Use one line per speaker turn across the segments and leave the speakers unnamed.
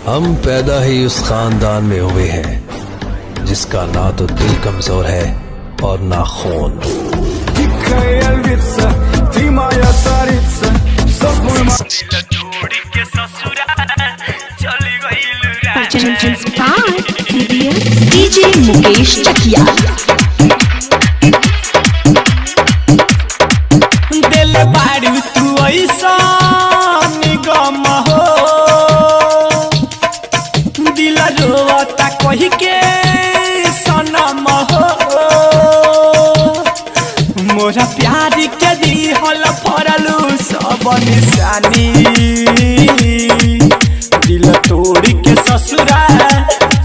हम पैदा ही उस खानदान में हुए हैं जिसका ना तो दिल कमजोर है और ना खून।
डीजे मुकेश चकिया।
दिल बारू तू ऐसा निगम हो, दिल रोता कही के सनम हो, मोरा प्यार के दिहल फरलू सब निशानी, दिल तोड़ के ससुरा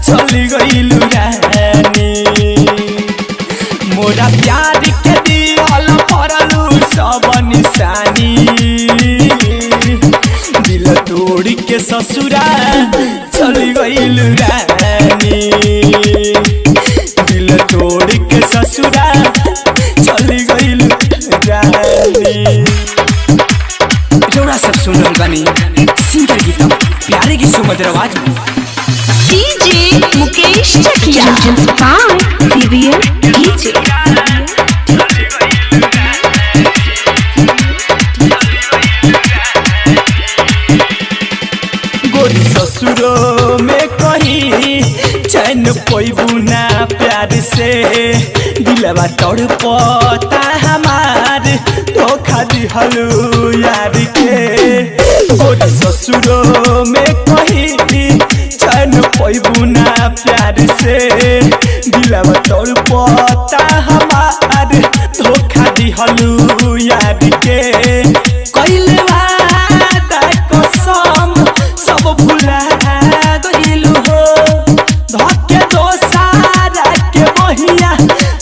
चली गईलू रानी, मोरा प्यार के दिहल फरलू सब निशानी, दिल तोड़ के ससुरा चली गईलू रानी, दिल तोड़ के ससुरा चली गईलू रानी। जोड़ा सब सुनल बानी सिंगर गीतम प्यारे की सुमधुर आवाज में
डीजे मुकेश चकिया। डीजे
गोरी ससुरो में कहीं चैन पैबू ना प्यार से, दिलवा तड़पता हमार धोखा दिहलू यार के। गोरी ससुरो में कहीं चैन पैबू ना प्यार से, दिलवा तड़पता हमार धोखा दिहलू यार के। कइले वादा कसम सब भुला गइलू हो, धके दोसारा के बहिया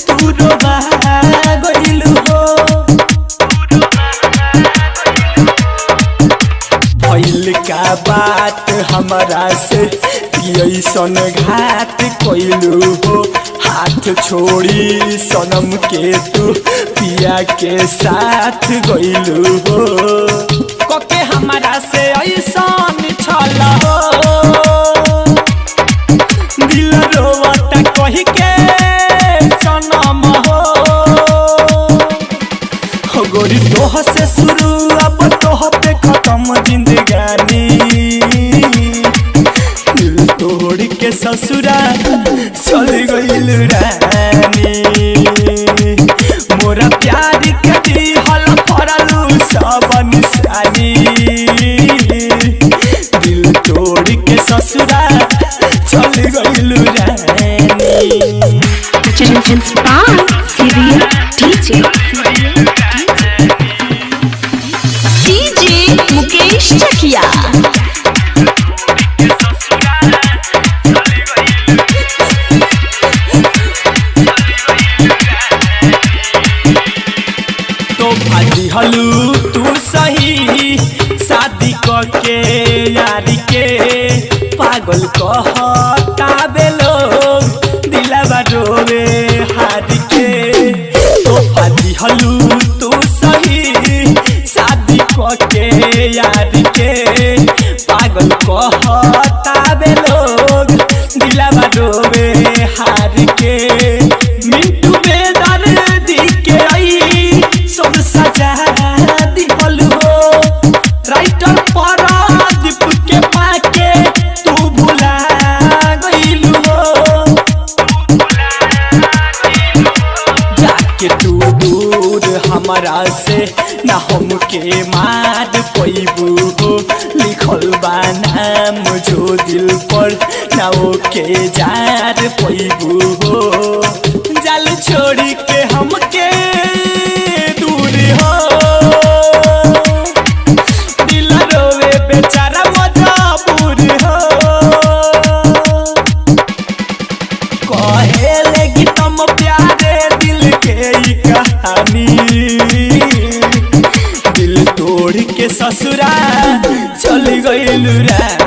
तू रोबा गइलू हो। भइल का बात हमरा से ऐसन घात कइलू हो, हाथ छोड़ी सनम के तू पिया के साथ गइलू हो। कोके हमरा से ऐसन छल हो, दिल रोवता कही के सनम हो, गोरी तोह से शुरू अब तोह पे खत्म जिंदगानी, दिल तोड़ के ससुरा चल गइल रानी, मोरा प्यार के दिहल फरलू सब निशानी, दिल तोड़ के ससुरा चल गइल रानी।
डीजे मुकेश चकिया।
तो भाजी हलू तू सही शादी के यारी के, पागल कहता बेलो दिलवा रोवे हार के। तो भाजी हलू तू सही शादी के यारी के, पागल कहता बेलो दिलवा रोवे हार के। मिंटू बेदर दी के आई सब सजा दिहल हो, राइटर पर दीप के पाके तू भुला गइलू हो, जाके तू दूर हमरा से ना हमके मार पैबू हो, लिखल बा नाम जो दिल पर ना ओके जार पैबू हो। जाल छोड़ी के हमके दूर हो, दिल रोवे बेचारा मजबूर हो। कहेले गीतम प्यारे दिल के ई कहानी, दिल तोड़ के ससुरा चल गइल रा।